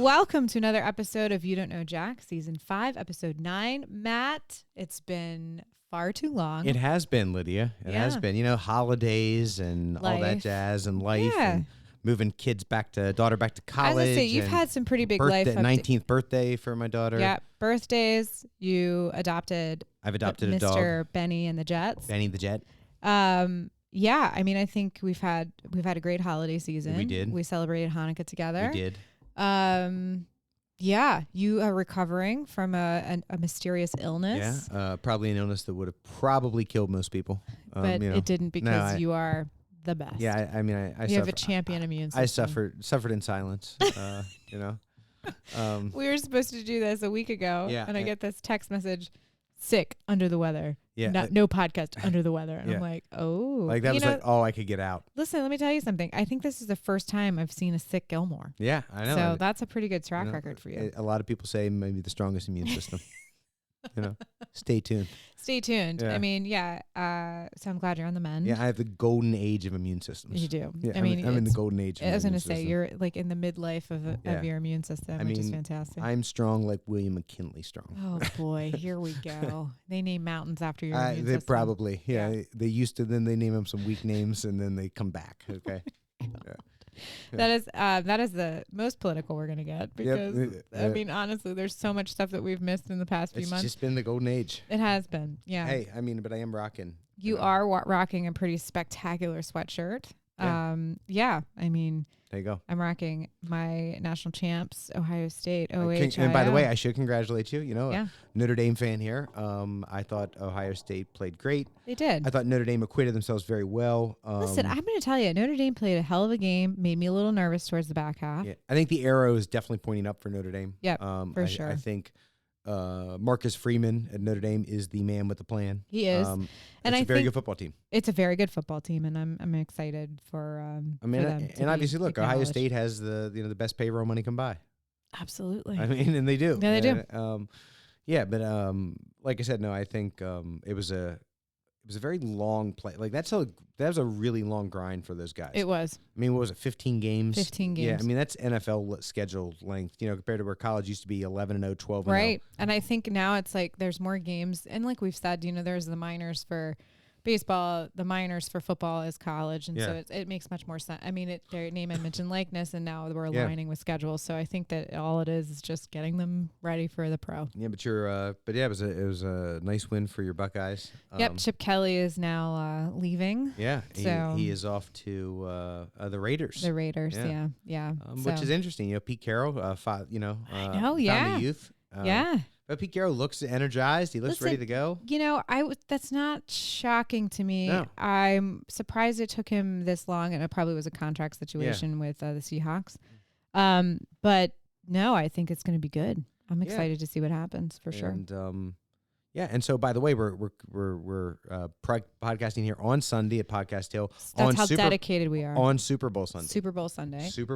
Welcome to another episode of You Don't Know Jack, Season 5, Episode 9. Matt, it's been far too long. It has been, Lydia. It has been. You know, holidays and all that jazz and life and moving daughter back to college. I was going to say, you've had some pretty big life. 19th birthday for my daughter. Yeah, birthdays. I've adopted a dog. Mr. Benny and the Jets. Benny the Jet. Yeah, I mean, I think we've had a great holiday season. We did. We celebrated Hanukkah together. We did. Yeah, you are recovering from a mysterious illness. Yeah, probably an illness that would have probably killed most people. But it didn't because you are the best. Yeah, I mean, you have a champion immune system. I suffered in silence, you know. We were supposed to do this a week ago, and I get this text message, sick, under the weather. Yeah. No podcast, under the weather. And I'm like, oh. Like that was like, oh, I could get out. Listen, let me tell you something. I think this is the first time I've seen a sick Gilmore. Yeah, I know. So that's a pretty good track record for you. A lot of people say maybe the strongest immune system. You know, stay tuned. Stay tuned. Yeah. I mean, so I'm glad you're on the mend. Yeah, I have the golden age of immune systems. You do. Yeah, I mean, I'm in the golden age. I was going to say, you're like in the midlife of your immune system, which is fantastic. I'm strong like William McKinley strong. Oh, boy. Here we go. They name mountains after your immune they system. Probably. Yeah. They used to, then they name them some weak names, and then they come back. Okay. Yeah. That is the most political we're gonna get because I mean, honestly, there's so much stuff that we've missed in the past few months. It's just been the golden age. It has been, yeah. Hey, I mean, but I am rocking. You are rocking a pretty spectacular sweatshirt. Yeah. I mean, there you go. I'm rocking my national champs, Ohio State, OH. And by the way, I should congratulate you. You know, Notre Dame fan here. I thought Ohio State played great. They did. I thought Notre Dame acquitted themselves very well. Listen, I'm going to tell you, Notre Dame played a hell of a game. Made me a little nervous towards the back half. Yeah, I think the arrow is definitely pointing up for Notre Dame. Yeah, for sure. I think Marcus Freeman at Notre Dame is the man with the plan. He is, and it's a very good football team. It's a very good football team, and I'm excited for. I mean, and obviously, look, Ohio State has the best payroll money can buy. Absolutely. I mean, and they do. Yeah, they do. Yeah, but like I said, no, I think it was a very long play. Like that was a really long grind for those guys. It was. I mean, what was it? 15 games. 15 games. Yeah, I mean that's NFL schedule length. You know, compared to where college used to be 11-0, 12-0. Right, and I think now it's like there's more games, and like we've said, you know, there's the minors for baseball, the minors for football is college, and so it makes much more sense. I mean, their name, image, and likeness, and now we're aligning with schedules. So I think that all it is just getting them ready for the pro. Yeah, but it was a nice win for your Buckeyes. Yep, Chip Kelly is now leaving. Yeah, he is off to the Raiders. The Raiders, yeah. Which is interesting. You know, Pete Carroll, I know, yeah, the youth. Yeah. But Pete Carroll looks energized. He looks ready to go. You know, that's not shocking to me. No. I'm surprised it took him this long, and it probably was a contract situation with the Seahawks. But no, I think it's going to be good. I'm excited to see what happens for sure. And so by the way, we're podcasting here on Sunday at Podcast Hill. That's how dedicated we are. On Super Bowl Sunday. Super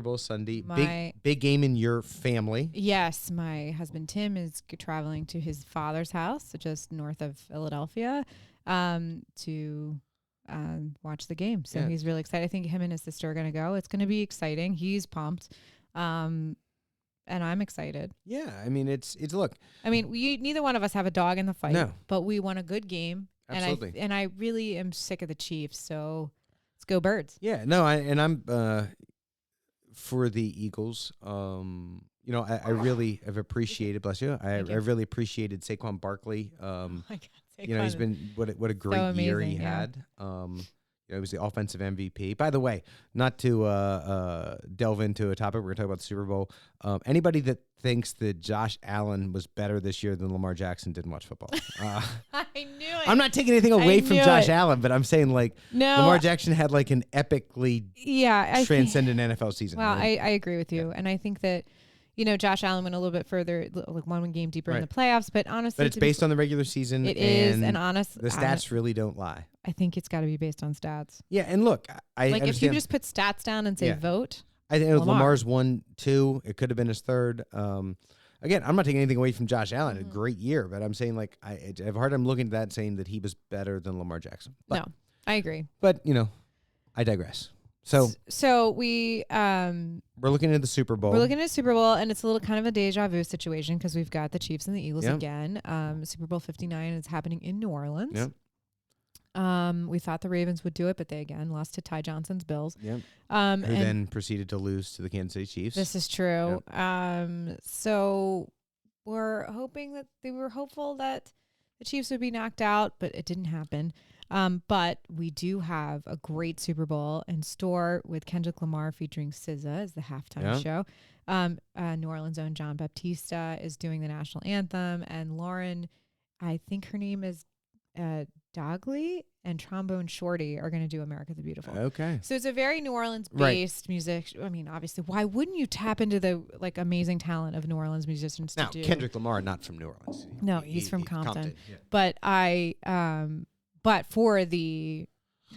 Bowl Sunday. Big game in your family. Yes, my husband Tim is traveling to his father's house just north of Philadelphia to watch the game. So he's really excited. I think him and his sister are going to go. It's going to be exciting. He's pumped. And I'm excited. Yeah, I mean, it's look. I mean, neither one of us have a dog in the fight. No. But we won a good game. Absolutely. And I really am sick of the Chiefs. So let's go Birds. Yeah, no, I'm for the Eagles. You know, I really have appreciated. Bless you. I really appreciated Saquon Barkley. Oh my God, Saquon, you know, he's been what a great year he had. You know, he was the offensive MVP. By the way, not to delve into a topic, we're going to talk about the Super Bowl. Anybody that thinks that Josh Allen was better this year than Lamar Jackson didn't watch football. I knew it. I'm not taking anything away from Josh Allen, but I'm saying Lamar Jackson had like an epically transcendent NFL season. Well, I agree with you. And I think that, you know, Josh Allen went a little bit further, like one game deeper in the playoffs, but honestly. But it's based on the regular season. It is, and the stats really don't lie. I think it's got to be based on stats. Yeah, and look, I like if you just put stats down and say vote. I think Lamar's 1-2. It could have been his third. Again, I'm not taking anything away from Josh Allen. A great year, but I'm saying I have a hard time looking at that and saying that he was better than Lamar Jackson. But, no, I agree. But, you know, I digress. So we're looking at the Super Bowl. We're looking at Super Bowl, and it's a little kind of a deja vu situation because we've got the Chiefs and the Eagles again. Super Bowl 59 is happening in New Orleans. Yep. We thought the Ravens would do it, but they again lost to Ty Johnson's Bills. Yep. Who then proceeded to lose to the Kansas City Chiefs. This is true. Yep. So we're hopeful that the Chiefs would be knocked out, but it didn't happen. But we do have a great Super Bowl in store with Kendric Lemar featuring SZA as the halftime show. New Orleans' own Jon Batiste is doing the national anthem, and Lauren, I think her name is Daigle and Trombone Shorty are going to do America the Beautiful. Okay. So it's a very New Orleans-based music. I mean, obviously, why wouldn't you tap into the amazing talent of New Orleans musicians now, to do? Kendrick Lamar, not from New Orleans. No, he's from Compton. Yeah. But but for the,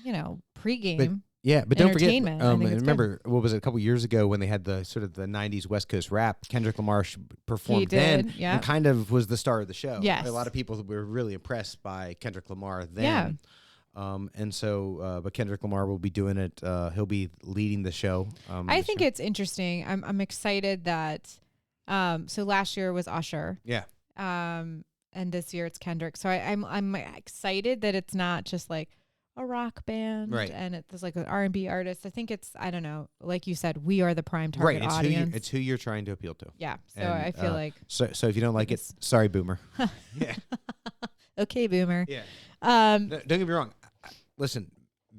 pregame. But don't forget. Remember, what was it, a couple years ago when they had the sort of the '90s West Coast rap? Kendrick Lamar performed then, and kind of was the star of the show. Yes. A lot of people were really impressed by Kendrick Lamar then. Yeah. And so, but Kendrick Lamar will be doing it. He'll be leading the show. I think it's interesting. I'm excited that. So last year was Usher. Yeah. And this year it's Kendrick. So I'm excited that it's not just like a rock band, right? And it's like an R&B artist. I think it's, I don't know, like you said, we are the prime target audience. It's who you're trying to appeal to. Yeah. So I feel like. So if you don't like it, sorry, Boomer. Yeah. Okay, Boomer. Yeah. No, don't get me wrong. Listen,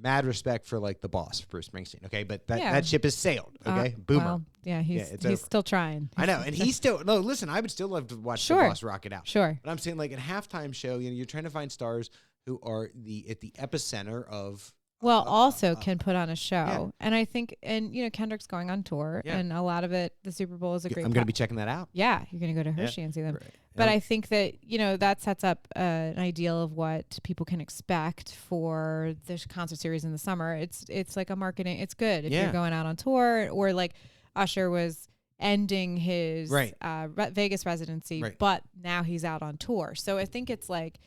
mad respect for like the boss, Bruce Springsteen. Okay, but that ship has sailed. Okay, Boomer. Well, yeah, he's still trying. I know, and he's still no. Listen, I would still love to watch the boss rock it out. Sure, but I'm saying like at halftime show, you're trying to find stars who are at the epicenter of. Well, also can put on a show, and I think, Kendrick's going on tour, and a lot of it, the Super Bowl is a great. I'm going to be checking that out. Yeah, you're going to go to Hershey and see them. Right. But I think that that sets up an ideal of what people can expect for the concert series in the summer. It's like a marketing. It's good if you're going out on tour, or like Usher was ending his Vegas residency, but now he's out on tour. So I think it's like.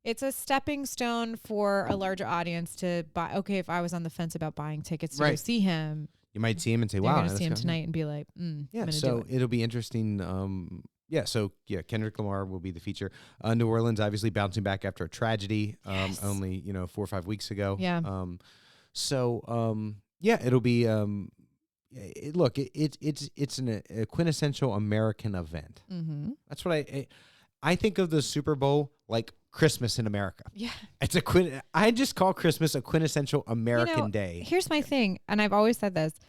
It's a stepping stone for a larger audience to buy. Okay, if I was on the fence about buying tickets to go see him, you might see him and say, "Wow, I'm going to see him tonight," and be like, "Yeah." So it'll be interesting. Kendrick Lamar will be the feature. New Orleans obviously bouncing back after a tragedy, only 4 or 5 weeks ago. Yeah. It'll be. It's a quintessential American event. Mm-hmm. That's what I think of the Super Bowl like Christmas in America. Yeah. It's I just call Christmas a quintessential American day. Here's my thing, and I've always said this.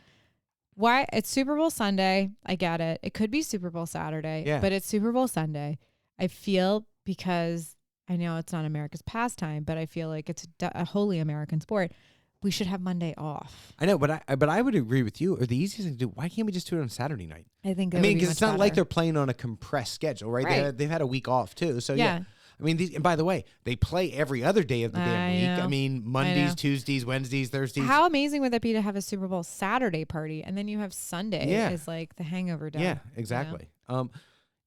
Why it's Super Bowl Sunday, I get it. It could be Super Bowl Saturday, but it's Super Bowl Sunday. I feel, because I know it's not America's pastime, but I feel like it's a wholly American sport. We should have Monday off. I know, but I would agree with you. Or the easiest thing to do, why can't we just do it on Saturday night? Because it's not like they're playing on a compressed schedule, right? They've had a week off too, so yeah. And by the way, they play every other day of the damn week. Mondays, Tuesdays, Wednesdays, Thursdays. How amazing would that be to have a Super Bowl Saturday party, and then you have Sunday as like the hangover day? Yeah, exactly.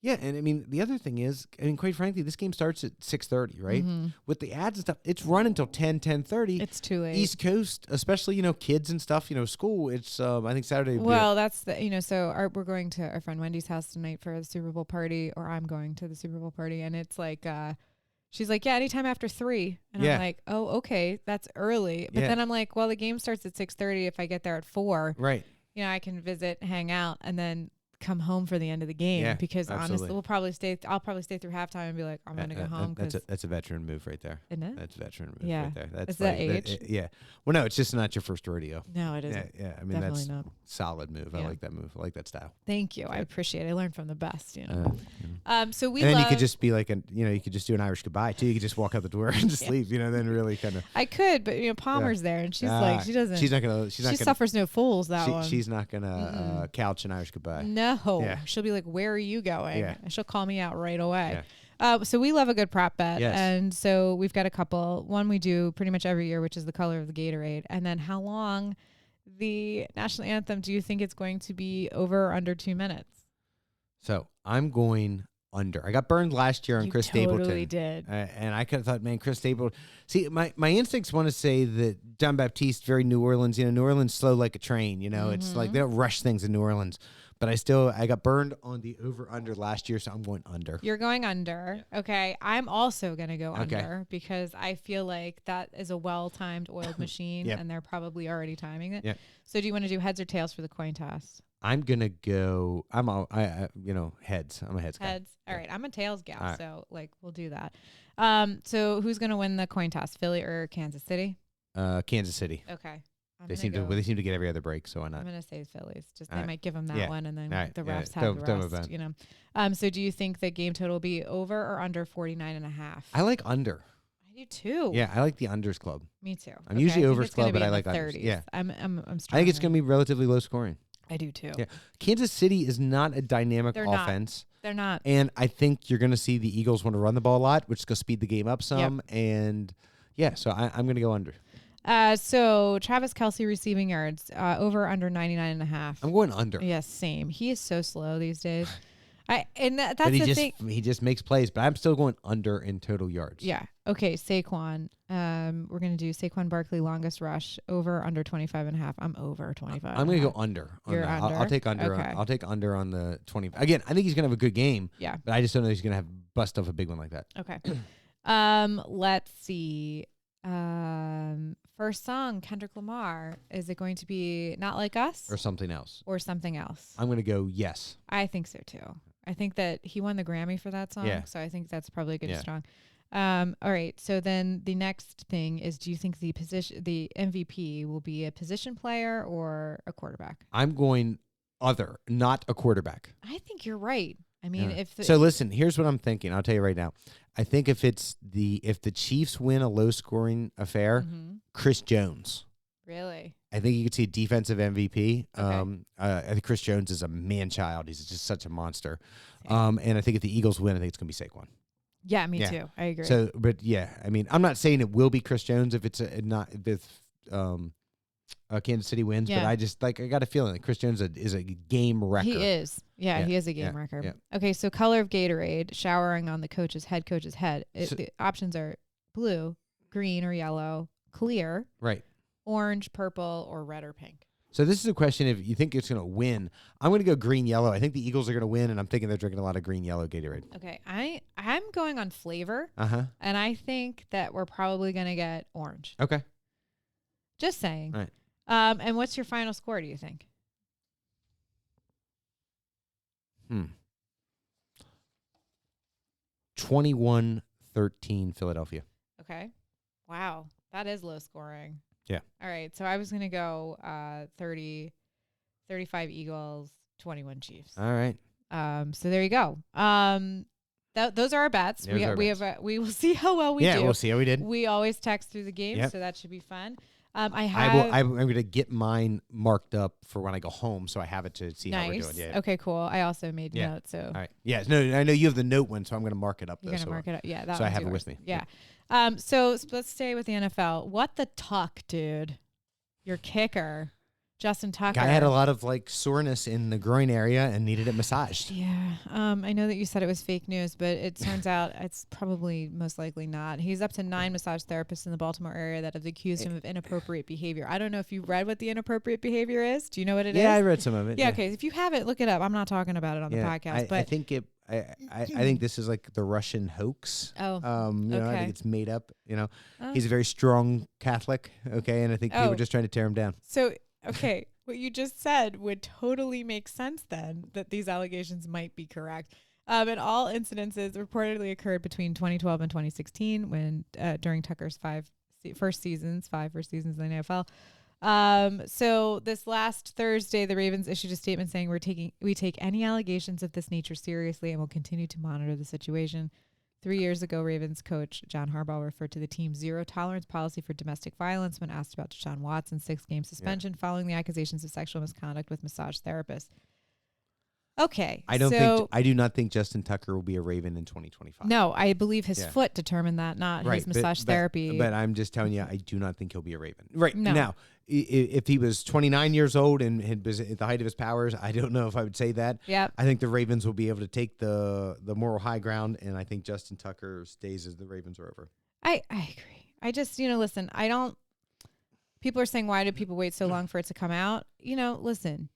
And the other thing is, quite frankly, this game starts at 6:30, right? Mm-hmm. With the ads and stuff, it's run until 10:30. It's too late. East Coast, especially, kids and stuff, school, it's, I think Saturday. Well, that's so we're going to our friend Wendy's house tonight for the Super Bowl party, or I'm going to the Super Bowl party, and it's like, she's like, yeah, anytime after 3. And I'm like, oh, okay, that's early. But then I'm like, well, the game starts at 6:30. If I get there at 4, right? I can visit, hang out, and then come home for the end of the game, because honestly, I'll probably stay through halftime and be like, I'm going to go home. That's a veteran move right there. Isn't it? That's a veteran move right there. That's is that age? Yeah. Well, no, it's just not your first rodeo. No, it isn't. Yeah. Definitely that's not. Solid move. I like that move. I like that style. Thank you. I appreciate it. I learned from the best, So and then you could just be like, you could just do an Irish goodbye too. You could just walk out the door and just leave, then really kind of. I could, but Palmer's there, and she's like, she doesn't. She's not gonna. She suffers no fools. She's not gonna couch an Irish goodbye. No. Yeah. She'll be like, where are you going? Yeah. And she'll call me out right away. Yeah. So we love a good prop bet. Yes. And so we've got a couple. One we do pretty much every year, which is the color of the Gatorade. And then how long the national anthem do you think it's going to be, over or under 2 minutes? So I'm going under. I got burned last year on Chris Stapleton. Totally did. And I could have thought, man, Chris Stapleton. See, my instincts want to say that Jon Batiste, very New Orleans. New Orleans slow like a train. It's like they don't rush things in New Orleans. But I got burned on the over-under last year, so I'm going under. You're going under. Yeah. Okay. I'm also going to go under because I feel like that is a well-timed oiled machine, and they're probably already timing it. Yep. So do you want to do heads or tails for the coin toss? I'm going to go, heads. I'm a heads guy. Heads. All right. I'm a tails gal, so we'll do that. So who's going to win the coin toss, Philly or Kansas City? Kansas City. Okay. They seem to get every other break, so why not? I'm gonna say Phillies. Just they might give them that one, and then the refs have the rest. So do you think the game total will be over or under 49.5? I like under. I do too. Yeah, I like the unders club. Me too. I'm usually overs club, but I like 30s. unders. Yeah, I'm I think it's gonna be relatively low scoring. I do too. Yeah, Kansas City is not a dynamic offense. They're not. And I think you're gonna see the Eagles want to run the ball a lot, which is gonna speed the game up some. Yep. And so I'm gonna go under. So Travis Kelce receiving yards, over under 99.5. I'm going under. Yes, same. He is so slow these days. That's the thing. He just makes plays, but I'm still going under in total yards. Yeah. Okay, Saquon. We're gonna do Saquon Barkley longest rush over under 25.5. I'm over 25. I'm gonna go under. You're under. I'll take under. Okay. I'll take under on the 20. Again, I think he's gonna have a good game. Yeah. But I just don't know if he's gonna bust off a big one like that. Okay. Let's see. First song, Kendrick Lamar. Is it going to be Not Like Us? Or something else? I'm going to go yes. I think so too. I think that he won the Grammy for that song, so I think that's probably good and strong. All right, so then the next thing is, do you think the MVP will be a position player or a quarterback? I'm going other, not a quarterback. I think you're right. I mean, so listen, here's what I'm thinking. I'll tell you right now. I think if the Chiefs win a low scoring affair, Chris Jones. Really? I think you could see a defensive MVP. Okay. I think Chris Jones is a man child. He's just such a monster. And I think if the Eagles win, I think it's gonna be Saquon. Yeah, me too. I agree. So, but I mean, I'm not saying it will be Chris Jones if it's Kansas City wins, but I just I got a feeling that Chris Jones is a game wrecker. He is. Yeah, he is a game wrecker. Yeah. Okay, so color of Gatorade, showering on the head coach's head. The options are blue, green or yellow, clear, right, orange, purple, or red or pink. So this is a question if you think it's going to win. I'm going to go green, yellow. I think the Eagles are going to win, and I'm thinking they're drinking a lot of green, yellow Gatorade. Okay, I'm going on flavor. And I think that we're probably going to get orange. Okay. Just saying. All right. And what's your final score, do you think? 21-13 Philadelphia. Okay. Wow. That is low scoring. Yeah. All right. So I was going to go 35 Eagles, 21 Chiefs. All right. So there you go. Those are our bets. We will see how well we do. Yeah, we'll see how we did. We always text through the game, so that should be fun. I'm going to get mine marked up for when I go home, so I have it to see how we're doing. Yeah. Okay, cool. I also made notes. So. All right. Yeah. No, I know you have the note one, so I'm going to mark it up. You're going to mark it up. Yeah. So I have it with me. Yeah. So let's stay with the NFL. What the tuck, dude? Your kicker, Justin Tucker. Guy had a lot of soreness in the groin area and needed it massaged. Yeah. I know that you said it was fake news, but it turns out it's probably most likely not. He's up to 9 massage therapists in the Baltimore area that have accused him of inappropriate behavior. I don't know if you read what the inappropriate behavior is. Do you know what it is? Yeah, I read some of it. Yeah. Okay. If you haven't, look it up. I'm not talking about it on the podcast, but I think I think this is the Russian hoax. Oh, okay. I think it's made up. He's a very strong Catholic. Okay, and I think people were just trying to tear him down. So. Okay, what you just said would totally make sense then, that these allegations might be correct. And all incidences reportedly occurred between 2012 and 2016 when during Tucker's 5 first seasons in the NFL. So this last Thursday, the Ravens issued a statement saying we take any allegations of this nature seriously and will continue to monitor the situation. 3 years ago, Ravens coach John Harbaugh referred to the team's zero-tolerance policy for domestic violence when asked about Deshaun Watson's 6-game suspension following the accusations of sexual misconduct with massage therapists. Okay, I do not think Justin Tucker will be a Raven in 2025. No, I believe his foot determined that, not his massage therapy. But I'm just telling you, I do not think he'll be a Raven. Right now, if he was 29 years old and had was at the height of his powers, I don't know if I would say that. Yeah. I think the Ravens will be able to take the moral high ground, and I think Justin Tucker's days as the Ravens are over. I agree. I just, listen, people are saying, why do people wait so long for it to come out? Listen,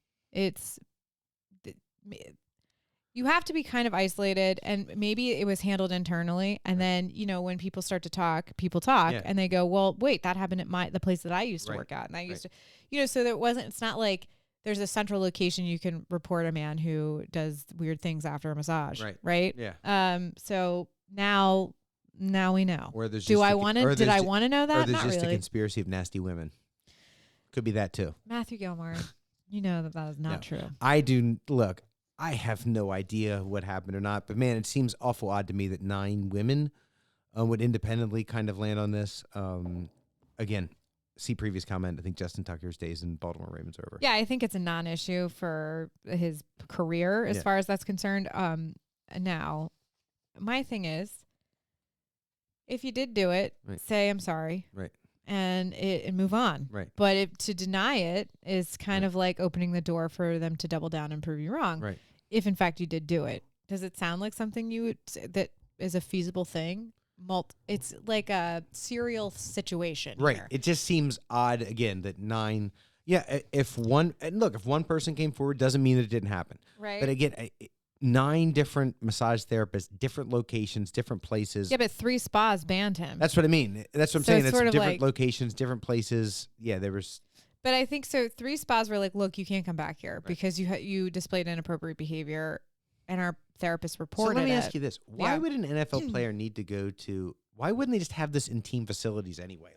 you have to be kind of isolated, and maybe it was handled internally. And then, when people start to talk, and they go, well, wait, that happened at the place that I used to work at. And I used to, so it's not like there's a central location you can report a man who does weird things after a massage. Right. Yeah. So now we know. Or there's did I want to know that? Or there's not just really. a conspiracy of nasty women. Could be that too. Matthew Gilmore, that is not true. I have no idea what happened or not, but man, it seems awful odd to me that 9 women would independently kind of land on this. Again, see previous comment. I think Justin Tucker's days in Baltimore Ravens are over. Yeah, I think it's a non-issue for his career as far as that's concerned. Now, my thing is, if you did do it, say I'm sorry. Right. And move on. Right. But to deny it is kind of like opening the door for them to double down and prove you wrong. Right. If in fact you did do it. Does it sound like something you would that is a feasible thing? It's like a serial situation. Right. Here. It just seems odd again that 9. Yeah. If one person came forward, doesn't mean that it didn't happen. Right. But again, 9 different massage therapists, different locations, different places. Yeah, but 3 spas banned him. That's what I mean. That's what I'm saying. It's different locations, different places. Yeah, there was. But I think so. 3 spas were like, look, you can't come back here because you displayed inappropriate behavior, and our therapist reported it. So let me ask you this: why would an NFL player need to go to? Why wouldn't they just have this in team facilities anyway?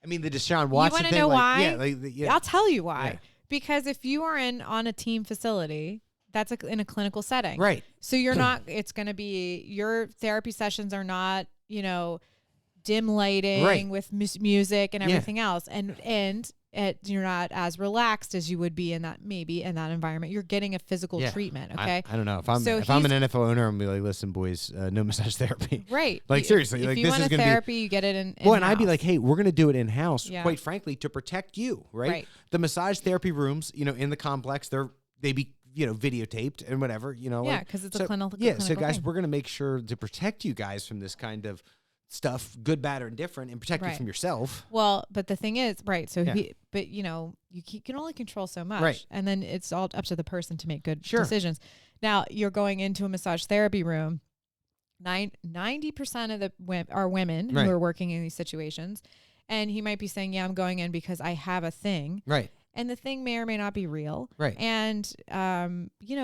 The Deshaun Watson thing. You want to know why? Yeah, I'll tell you why. Yeah. Because if you are on a team facility, that's in a clinical setting, right? So you're not. It's going to be your therapy sessions are not, dim lighting with music and everything else, and you're not as relaxed as you would be in that environment. You're getting a physical treatment. Okay. I don't know if I'm an NFL owner, I'm gonna be like, listen, boys, no massage therapy. Right. Seriously, if you this want is a gonna therapy, be. You get it in. Well, and I'd be like, hey, we're gonna do it in house. Yeah. Quite frankly, to protect you, right? The massage therapy rooms, in the complex, they be videotaped and whatever, because it's a clinical. So guys, thing. we're gonna make sure to protect you guys from this kind of stuff, good, bad, or indifferent, and protect you from yourself. Well, but the thing is, so you can only control so much, and then it's all up to the person to make good decisions. Now you're going into a massage therapy room. 90% of the women who are working in these situations, and he might be saying, "Yeah, I'm going in because I have a thing." Right. And the thing may or may not be real. Right. And,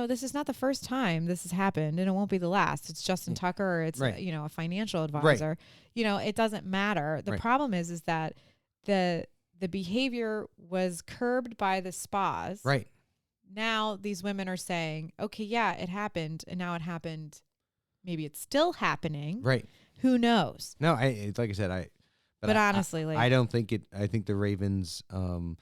this is not the first time this has happened, and it won't be the last. It's Justin Tucker, or it's, a financial advisor. Right. It doesn't matter. The problem is that the behavior was curbed by the spas. Right. Now these women are saying, okay, yeah, it happened, and now it happened. Maybe it's still happening. Right. Who knows? No, like I said, But honestly, I don't think it. I think the Ravens,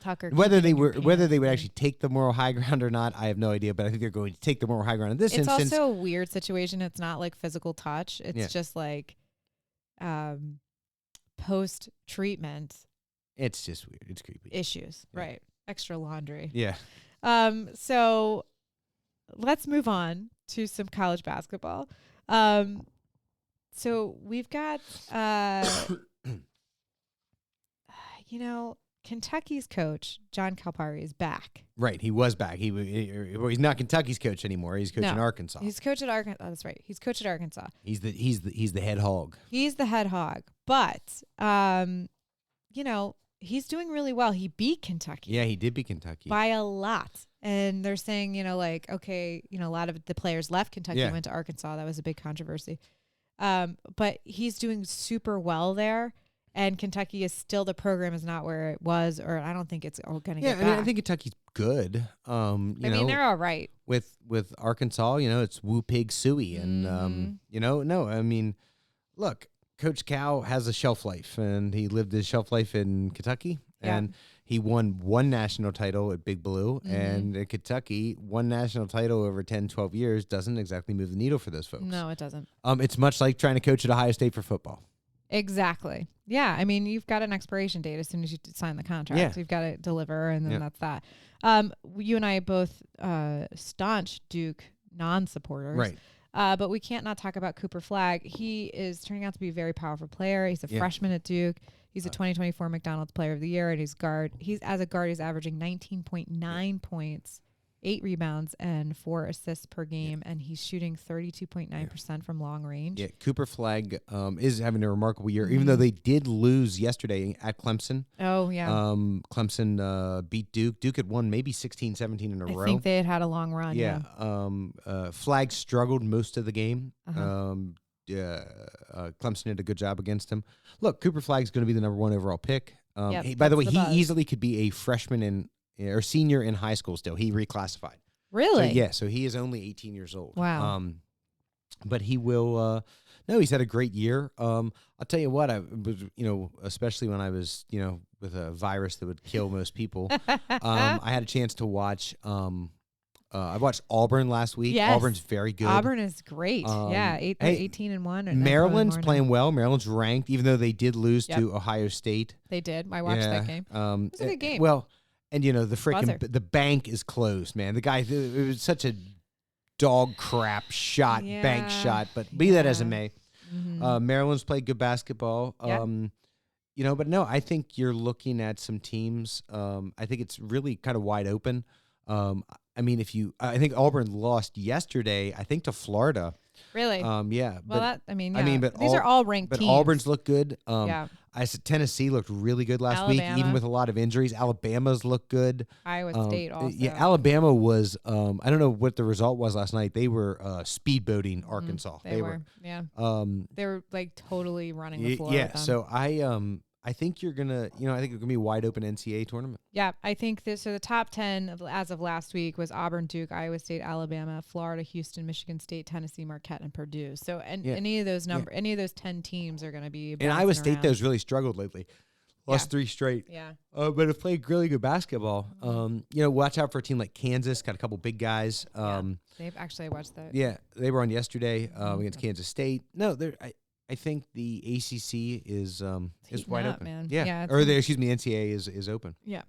Tucker, whether they would actually take the moral high ground or not, I have no idea. But I think they're going to take the moral high ground in this instance. It's also a weird situation. It's not like physical touch. It's just like post treatment. It's just weird. It's creepy. Issues, right? Extra laundry. Yeah. So let's move on to some college basketball. So we've got Kentucky's coach, John Calipari, is back. Right. He was back. He's not Kentucky's coach anymore. He's coaching Arkansas. He's coach at Arkansas. Oh, that's right. He's coach at Arkansas. He's the head hog. He's the head hog. But he's doing really well. He beat Kentucky. Yeah, he did beat Kentucky. By a lot. And they're saying, okay, a lot of the players left Kentucky and went to Arkansas. That was a big controversy. But he's doing super well there. And Kentucky is still, the program is not where it was, or I don't think it's going to get back. I think Kentucky's good. They're all right. With Arkansas, it's Woo Pig Suey. And, look, Coach Cal has a shelf life, and he lived his shelf life in Kentucky. Yeah. And he won 1 national title at Big Blue. Mm-hmm. And in Kentucky, 1 national title over 10, 12 years doesn't exactly move the needle for those folks. No, it doesn't. It's much like trying to coach at Ohio State for football. Exactly. Yeah. I mean, you've got an expiration date as soon as you sign the contract. Yeah. So you've got to deliver, and then that's that. You and I both staunch Duke non-supporters. Right. But we can't not talk about Cooper Flagg. He is turning out to be a very powerful player. He's a freshman at Duke. He's a 2024 McDonald's Player of the Year, and he's as a guard, he's averaging 19.9 points, 8 rebounds, and 4 assists per game, and he's shooting 32.9% from long range. Yeah, Cooper Flagg is having a remarkable year, even though they did lose yesterday at Clemson. Oh, yeah. Clemson beat Duke. Duke had won maybe 16, 17 in a row. I think they had a long run, yeah. Flagg struggled most of the game. Clemson did a good job against him. Look, Cooper Flagg's going to be the number 1 overall pick. By the way, he easily could be a freshman or senior in high school still. He reclassified. Really? So he is only 18 years old. Wow. But he will, he's had a great year. I'll tell you what, I was, especially when I was, with a virus that would kill most people, I had a chance to watch, I watched Auburn last week. Yes. Auburn's very good. Auburn is great. 18-1. Maryland's playing well. Maryland's ranked, even though they did lose to Ohio State. They did. I watched that game. It was a good game. Well, and the bank is closed, man. The guy, it was such a dog crap shot, bank shot. But be that as it may, Maryland's played good basketball. But no, I think you're looking at some teams. I think it's really kind of wide open. I think Auburn lost yesterday, I think, to Florida. Really? Yeah. Well, but these are all ranked teams. But Auburn's look good. Yeah. I said Tennessee looked really good last week, even with a lot of injuries. Alabama's looked good. Iowa State also. Yeah, Alabama was, I don't know what the result was last night. They were speedboating Arkansas. They were. Yeah. They were like totally running the floor. Yeah. So I think you're going to, I think it's going to be a wide open NCAA tournament. Yeah, I think so the top 10 as of last week was Auburn, Duke, Iowa State, Alabama, Florida, Houston, Michigan State, Tennessee, Marquette, and Purdue. So any of those any of those 10 teams are going to be And Iowa State though has really struggled lately. Lost 3 straight. Yeah. But have played really good basketball. Watch out for a team like Kansas, got a couple big guys. They've actually watched that. Yeah, they were on yesterday against Kansas State. No, I think the ACC is wide open, man. Yeah, or the NCAA is open. Yeah.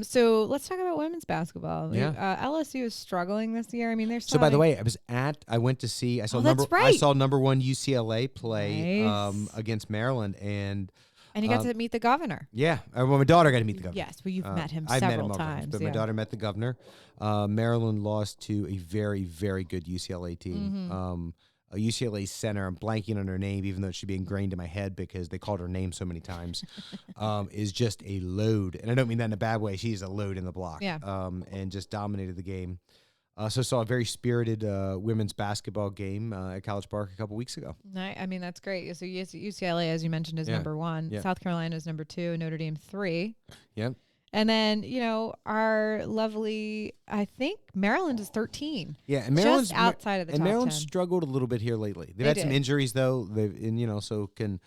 So let's talk about women's basketball. Yeah. LSU is struggling this year. I mean, they're so. By the way, I went to see. I saw number 1 UCLA play against Maryland, and you got to meet the governor. Yeah, my daughter got to meet the governor. Yes, well, you've met him several times. But my daughter met the governor. Maryland lost to a very, very good UCLA team. A UCLA center, I'm blanking on her name, even though it should be ingrained in my head because they called her name so many times, is just a load. And I don't mean that in a bad way. She's a load in the block. Yeah. And just dominated the game. So saw a very spirited women's basketball game at College Park a couple weeks ago. I mean, that's great. So UCLA, as you mentioned, is number 1. Yeah. South Carolina is number 2. Notre Dame 3. Yep. And then, our lovely, I think Maryland is 13. Yeah, and Maryland's just outside of the top 10. And Maryland struggled a little bit here lately. They've had some injuries though. So can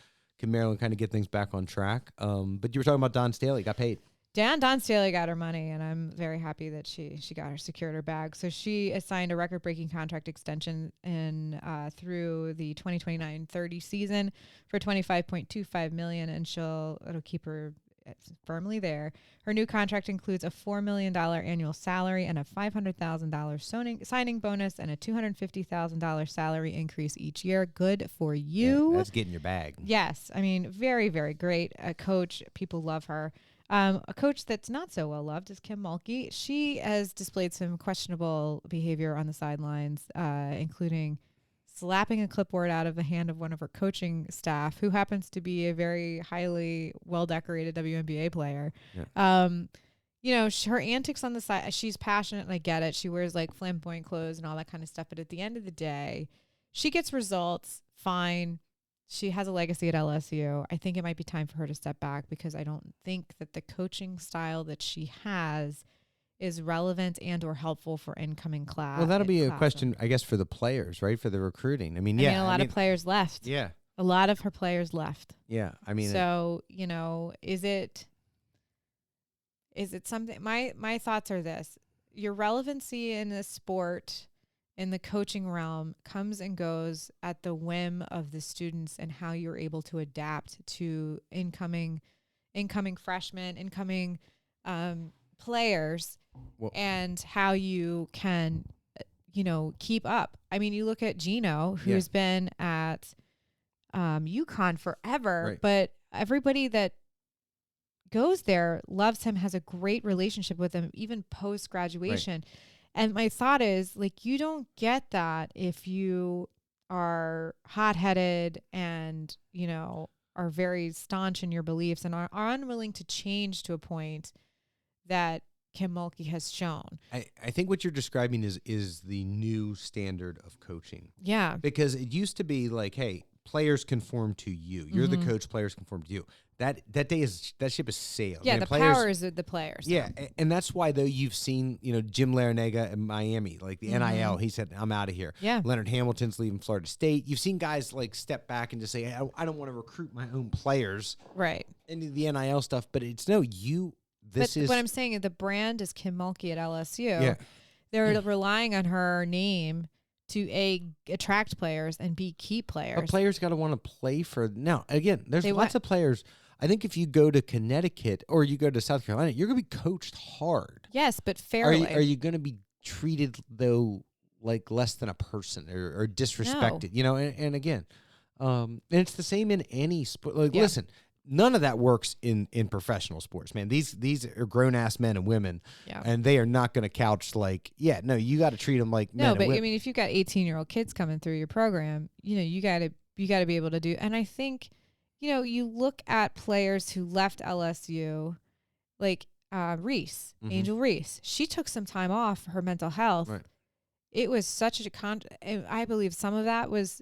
Maryland kind of get things back on track? But you were talking about Dawn Staley got paid. Dawn Staley got her money, and I'm very happy that she secured her bag. So she assigned a record-breaking contract extension through the 2029-30 season for $25.25 million, and it'll keep her firmly there. Her new contract includes a $4 million annual salary and a $500,000 signing bonus and a $250,000 salary increase each year. Good for you. Yeah, that's getting your bag. Yes. I mean, very, very great. A coach. People love her. A coach that's not so well loved is Kim Mulkey. She has displayed some questionable behavior on the sidelines, including slapping a clipboard out of the hand of one of her coaching staff, who happens to be a very highly well-decorated WNBA player. Yeah. Her antics on the side, she's passionate, and I get it. She wears like flamboyant clothes and all that kind of stuff. But at the end of the day, she gets results, fine. She has a legacy at LSU. I think it might be time for her to step back because I don't think that the coaching style that she has is relevant and or helpful for incoming class. Well, that'll be a question, I guess, for the players, right? For the recruiting. A lot of players left. Yeah. A lot of her players left. Yeah. So, is it something, my thoughts are this: your relevancy in a sport in the coaching realm comes and goes at the whim of the students and how you're able to adapt to incoming freshmen, incoming players, and how you can, keep up. I mean, you look at Gino, who's been at UConn forever, but everybody that goes there loves him, has a great relationship with him, even post graduation. And my thought is, like, you don't get that if you are hot-headed and, are very staunch in your beliefs and are unwilling to change to a point that Kim Mulkey has shown. I think what you're describing is the new standard of coaching. Yeah. Because it used to be like, hey, players conform to you. You're the coach, players conform to you. That ship is sailed. Yeah, the power is with the players. Yeah, and that's why, though, you've seen, Jim Larrañaga in Miami, like the NIL, he said, I'm out of here. Yeah. Leonard Hamilton's leaving Florida State. You've seen guys, like, step back and just say, hey, I don't want to recruit my own players into the NIL stuff, but it's no, this is... What I'm saying is the brand is Kim Mulkey at LSU. Yeah. They're relying on her name to attract players and keep players. But players got to want to play for... Now, again, there's lots of players... I think if you go to Connecticut or you go to South Carolina, you're going to be coached hard. Yes, but fairly. Are you going to be treated, though, like less than a person or disrespected? No. And again, and it's the same in any sport. Like, listen, none of that works in professional sports, man. These are grown-ass men and women, and they are not going to couch like, you got to treat them like men and women. No, but, I mean, if you've got 18-year-old kids coming through your program, you got to be able to do, and I think... you look at players who left LSU, like Reese, Angel Reese. She took some time off for her mental health. Right. It was such I believe some of that was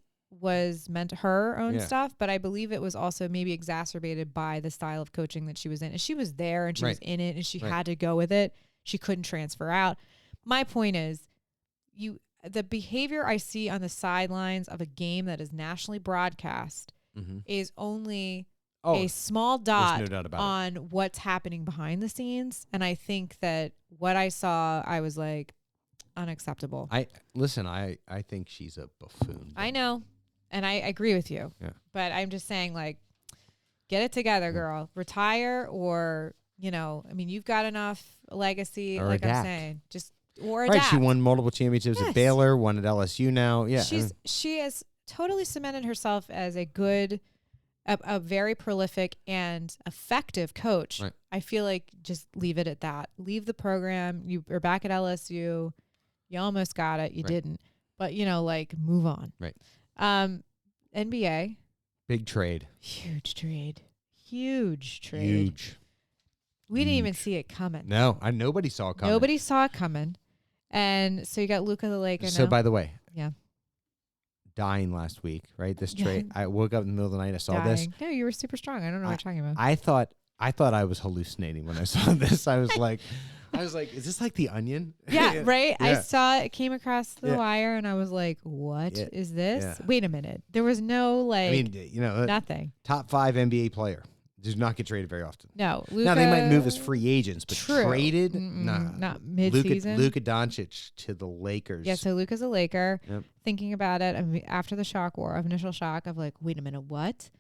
meant her own stuff, but I believe it was also maybe exacerbated by the style of coaching that she was in. And she was there and she was in it and she had to go with it. She couldn't transfer out. My point is, the behavior I see on the sidelines of a game that is nationally broadcast is only a small dot on what's happening behind the scenes. And I think that what I saw, I was like, unacceptable. I think she's a buffoon. I know. And I agree with you. Yeah. But I'm just saying, like, get it together, girl. Retire or, you've got enough legacy, or like adapt. I'm saying. Just or adapt. Right, she won multiple championships at Baylor, won at LSU now. Yeah. She has totally cemented herself as a very prolific and effective coach. Right. I feel like just leave it at that. Leave the program. You are back at LSU. You almost got it. You didn't. But, move on. Right. NBA. Big trade. Huge trade. Huge trade. Huge. We didn't even see it coming. No, nobody saw it coming. Nobody saw it coming. And so you got Luka the Laker now. So, by the way. Yeah. Dying last week, right? This trade. I woke up in the middle of the night. I saw this. No, you were super strong. I don't know what you're talking about. I thought I was hallucinating when I saw this. I was like, is this like The Onion? Yeah, right. Yeah. It came across the wire, and I was like, what is this? Yeah. Wait a minute. There was no nothing. Top 5 NBA player. Does not get traded very often. No. Now they might move as free agents, but traded? Nah. Not mid-season. Luka Doncic to the Lakers. Yeah, so Luka's a Laker. Yep. Thinking about it, after the initial shock of like, wait a minute, what?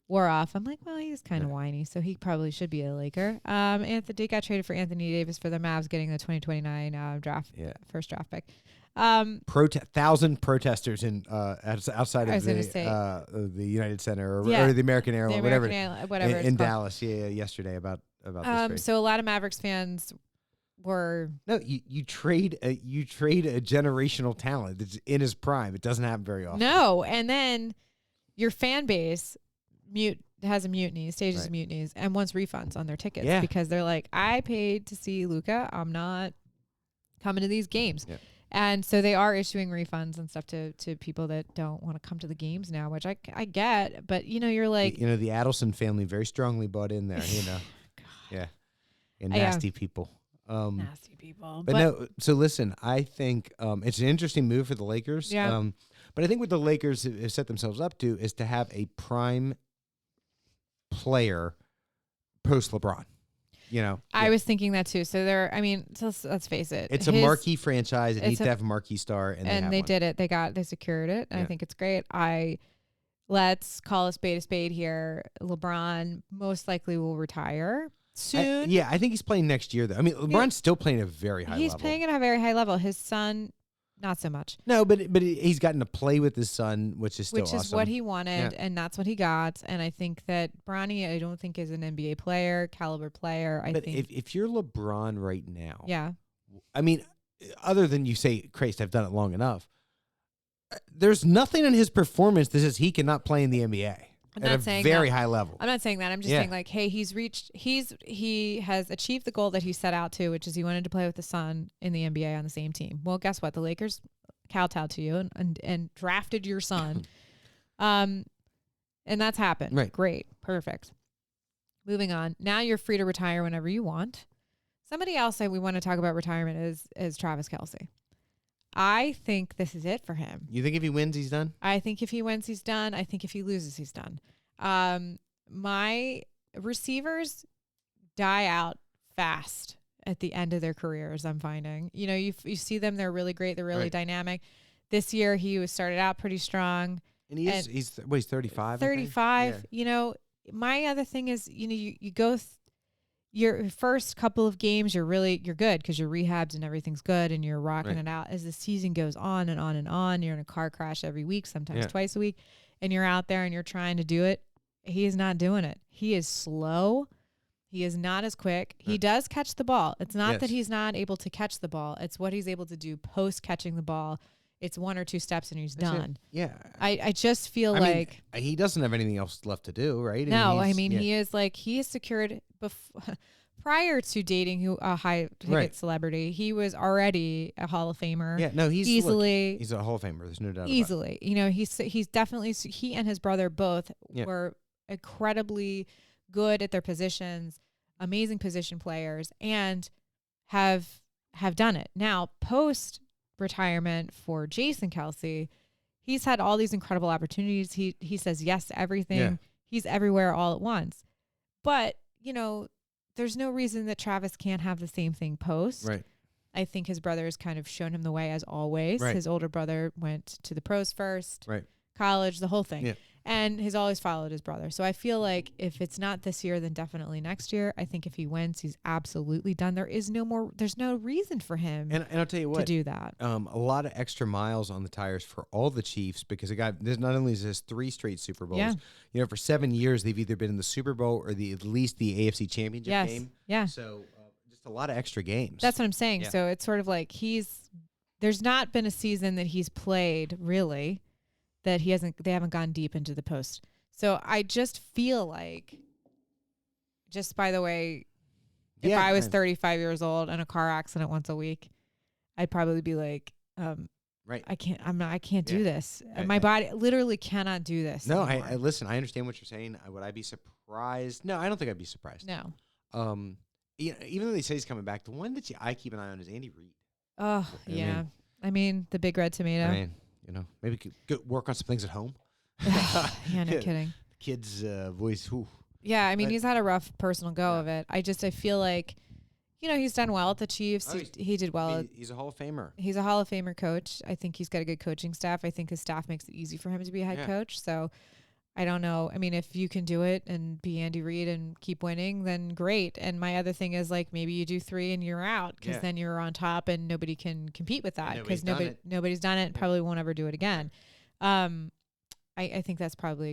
Wore off. I'm like, well, he's kind of whiny, so he probably should be a Laker. They got traded for Anthony Davis for the Mavs getting the 2029 first draft pick. 1,000 protesters in outside of the United Center or the American Airline, whatever in Dallas, yesterday about this trade. So a lot of Mavericks fans were you trade a generational talent that's in his prime. It doesn't happen very often. No, and then your fan base has a mutiny, stages mutinies, and wants refunds on their tickets because they're like, I paid to see Luka. I'm not coming to these games. Yeah. And so they are issuing refunds and stuff to people that don't want to come to the games now, which I get. But, you're like... the Adelson family very strongly bought in there, God. Yeah. And nasty people. Nasty people. But no, so listen, I think it's an interesting move for the Lakers. Yeah. But I think what the Lakers have set themselves up to is to have a prime player post LeBron. I was thinking that too. So let's face it. It's a marquee franchise. It needs to have a marquee star, and they did it. They secured it, and I think it's great. Let's call a spade here. LeBron most likely will retire soon. I think he's playing next year, though. I mean, LeBron's still playing at a very high level. He's playing at a very high level. His son, not so much. No, but he's gotten to play with his son, which is still awesome. Which is what he wanted, and that's what he got. And I think that Bronny, I don't think is an NBA player, caliber player. I think if you're LeBron right now, yeah. I mean, other than you say, Christ, I've done it long enough. There's nothing in his performance that says he cannot play in the NBA at a very high level. I'm not saying that. I'm just saying, like, hey, he has achieved the goal that he set out to, which is he wanted to play with the son in the NBA on the same team. Well, guess what? The Lakers kowtowed to you and drafted your son. And that's happened. Right. Great. Perfect. Moving on. Now you're free to retire whenever you want. Somebody else we want to talk about retirement is Travis Kelce. I think this is it for him. You think if he wins, he's done? I think if he wins, he's done. I think if he loses, he's done. My receivers die out fast at the end of their careers, I'm finding. You see them, they're really great. They're really dynamic. This year, he started out pretty strong. And he's 35? 35. Yeah. My other thing is, you go your first couple of games, you're good because you're rehabbed and everything's good and you're rocking it out. As the season goes on and on and on, you're in a car crash every week, sometimes twice a week, and you're out there and you're trying to do it. He is not doing it. He is slow. He is not as quick. He does catch the ball. It's not that he's not able to catch the ball. It's what he's able to do post catching the ball. It's one or two steps and he's done. Yeah. I just feel like he doesn't have anything else left to do, right? He is secured prior to dating a high ticket celebrity. He was already a Hall of Famer. Yeah, no, he's a Hall of Famer. There's no doubt easily. About it. He's definitely, he and his brother both were incredibly good at their positions, amazing position players, and have done it. Now, post retirement for Jason Kelce, he's had all these incredible opportunities. He says yes to everything. Yeah. He's everywhere all at once. But, there's no reason that Travis can't have the same thing post. Right. I think his brother has kind of shown him the way as always. Right. His older brother went to the pros first. Right. College, the whole thing. Yeah. And he's always followed his brother. So I feel like if it's not this year, then definitely next year. I think if he wins, he's absolutely done. There's no reason for him and I'll tell you what, to do that. A lot of extra miles on the tires for all the Chiefs because there's not only is this 3 straight Super Bowls, for 7 years, they've either been in the Super Bowl or at least the AFC Championship game. Yeah. So just a lot of extra games. That's what I'm saying. Yeah. So it's sort of like there's not been a season that he's played really that they haven't gone deep into the post. So I just feel like, just by the way, if I was 35 years old in a car accident once a week, I'd probably be like, right. I can't do this. My body literally cannot do this. No, I listen, I understand what you're saying. Would I be surprised? No, I don't think I'd be surprised. No. Even though they say he's coming back, the one that I keep an eye on is Andy Reid. Oh, yeah. I mean, the big red tomato. Maybe could work on some things at home. Yeah, no kidding. The kid's voice. Whew. Yeah, I mean, he's had a rough personal go of it. I feel like, he's done well at the Chiefs. He did well. He's a Hall of Famer. He's a Hall of Famer coach. I think he's got a good coaching staff. I think his staff makes it easy for him to be a head coach. So I don't know. I mean, if you can do it and be Andy Reid and keep winning, then great. And my other thing is maybe you do 3 and you're out because then you're on top and nobody can compete with that because nobody's done it and probably won't ever do it again. I think that's probably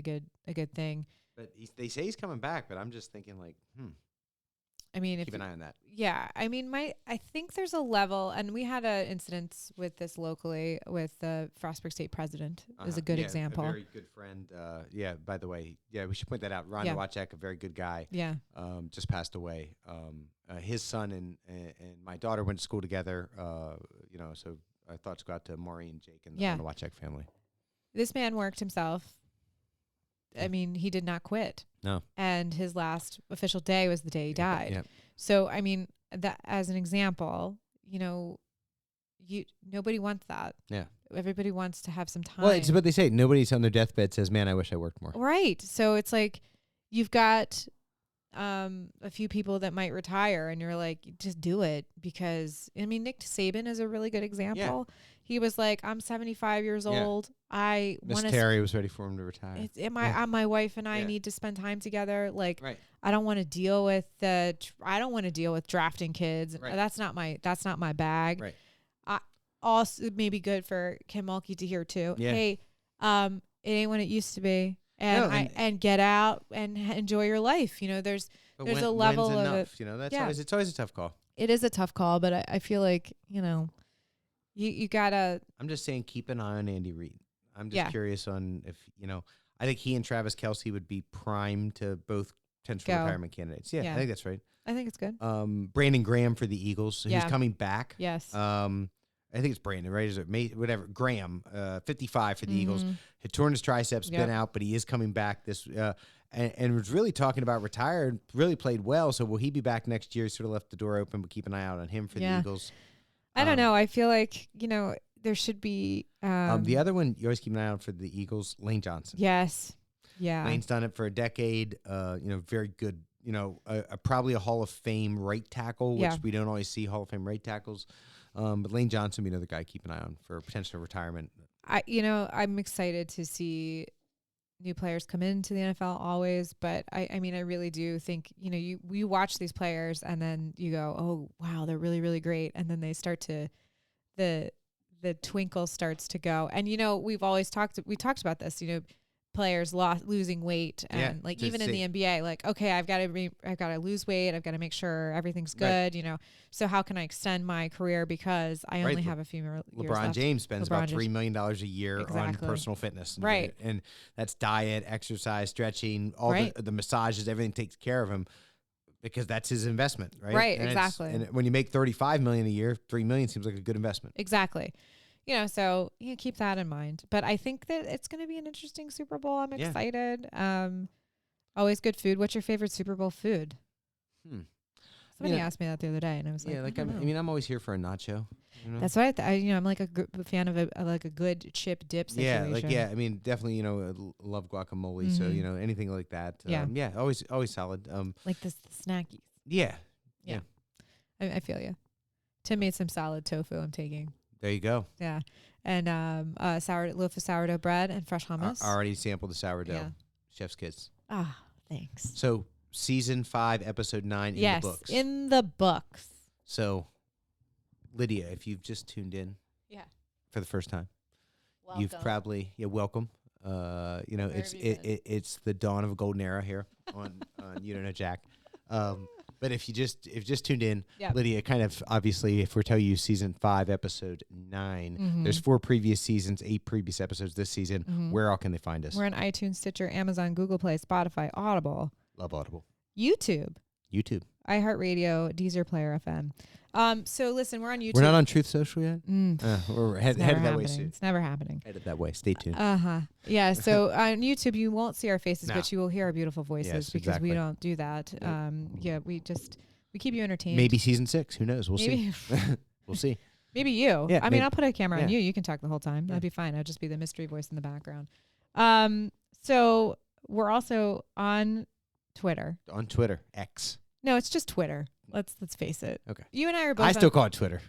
a good thing. But they say he's coming back, but I'm just thinking I mean, keep an eye on that. Yeah. I mean, I think there's a level, and we had an incident with this locally with the Frostburg State president is a good example. A very good friend. By the way, we should point that out. Ron Nowacek, a very good guy. Yeah. Just passed away. His son and my daughter went to school together. So our thoughts go out to Maureen and Jake and the Nowacek family. This man worked himself. I mean, he did not quit. No. And his last official day was the day he died. Yeah. So, I mean, that as an example, nobody wants that. Yeah. Everybody wants to have some time. Well, it's what they say. Nobody's on their deathbed says, man, I wish I worked more. Right. So it's like you've got a few people that might retire, and you're like, just do it, because I mean, Nick Saban is a really good example. Yeah. He was like, I'm 75 years old. I Miss Terry was ready for him to retire. My wife and I need to spend time together. Like, I don't want to deal with drafting kids. Right. That's not my bag. Right. Also, maybe good for Kim Mulkey to hear too. Yeah. Hey, it ain't what it used to be. And get out and enjoy your life. You know, there's a level of enough? You know, it's always a tough call. It is a tough call, but I feel like, you know, you gotta. I'm just saying, keep an eye on Andy Reid. I'm just curious on if, you know, I think he and Travis Kelce would be prime to both potential retirement candidates. Yeah, I think that's right. I think it's good. Brandon Graham for the Eagles, who's coming back. Yes. I think it's Brandon, right? Is it whatever? Graham, 55 for the Eagles. Had torn his triceps, been out, but he is coming back this. And was really talking about retired. Really played well. So will he be back next year? Sort of left the door open, but keep an eye out on him for the Eagles. I don't know. I feel like, you know, there should be. The other one you always keep an eye out for the Eagles, Lane Johnson. Yes. Yeah. Lane's done it for a decade. You know, very good. You know, probably a Hall of Fame right tackle, which we don't always see Hall of Fame right tackles. But Lane Johnson would be another guy keep an eye on for potential retirement. I'm excited to see new players come into the NFL always, but I mean, I really do think, you know, you watch these players and then you go, oh wow, they're really, really great, and then they start to the twinkle starts to go. And you know, we talked about this, you know, players losing weight, and like even in the NBA, like, okay, I've got to lose weight, I've got to make sure everything's good, you know. So how can I extend my career because I only have a few more years LeBron left. James spends about $3 million a year on personal fitness, and that's diet, exercise, stretching, all the massages, everything takes care of him because that's his investment, right? Right, and exactly. And when you make $35 million a year, $3 million seems like a good investment. Exactly. You know, so keep that in mind. But I think that it's going to be an interesting Super Bowl. I'm excited. Always good food. What's your favorite Super Bowl food? Somebody asked me that the other day, and I was like, I'm always here for a nacho. You know? That's what I'm like a fan of a good chip dip situation. I mean, definitely, you know, love guacamole. So, you know, anything like that. Always solid. Like the snackies. Yeah. I feel you. Tim made some solid tofu I'm taking. There you go. Yeah. And loaf of sourdough bread and fresh hummus. I already sampled the sourdough. Yeah. Chef's kiss. Ah, thanks. So season 5, episode 9 in the books. Yes, in the books. So, Lydia, if you've just tuned in for the first time, welcome. You've probably, welcome. You know, it's the dawn of a golden era here on You Don't Know Jack. But if you just tuned in, Lydia, kind of obviously, if we're telling you season 5, episode 9, there's 4 previous seasons, 8 previous episodes this season. Where all can they find us? We're on iTunes, Stitcher, Amazon, Google Play, Spotify, Audible. Love Audible. YouTube. iHeartRadio, Deezer, Player FM. So listen, we're on YouTube. We're not on Truth Social yet? We're headed that way soon. It's never happening. Headed that way. Stay tuned. Yeah, so on YouTube, you won't see our faces, but you will hear our beautiful voices because we don't do that. We keep you entertained. Maybe season 6. Who knows? We'll see. We'll see. Maybe you. Yeah, I mean, I'll put a camera on you. You can talk the whole time. That'd be fine. I'll just be the mystery voice in the background. So we're also on Twitter. On Twitter. X. No, it's just Twitter. Let's face it. Okay. You and I are both. I still call it Twitter.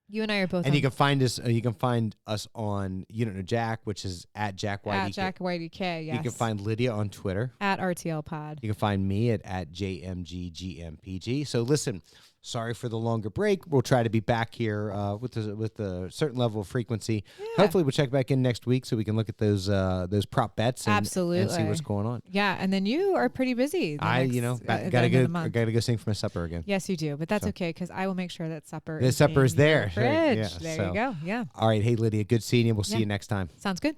You and I are both. And you can find us. You can find us on You Don't Know Jack, which is at JackYDK. At JackYDK. Yes. You can find Lydia on Twitter at RTL Pod. You can find me at JMGGMPG. So listen. Sorry for the longer break. We'll try to be back here with a certain level of frequency. Yeah. Hopefully, we'll check back in next week so we can look at those prop bets and see what's going on. Yeah, and then you are pretty busy. Gotta go sing for my supper again. Yes, you do, but that's okay because I will make sure that supper. The supper is there. Fridge. There you go. Yeah. All right, hey Lydia, good seeing you. We'll see you next time. Sounds good.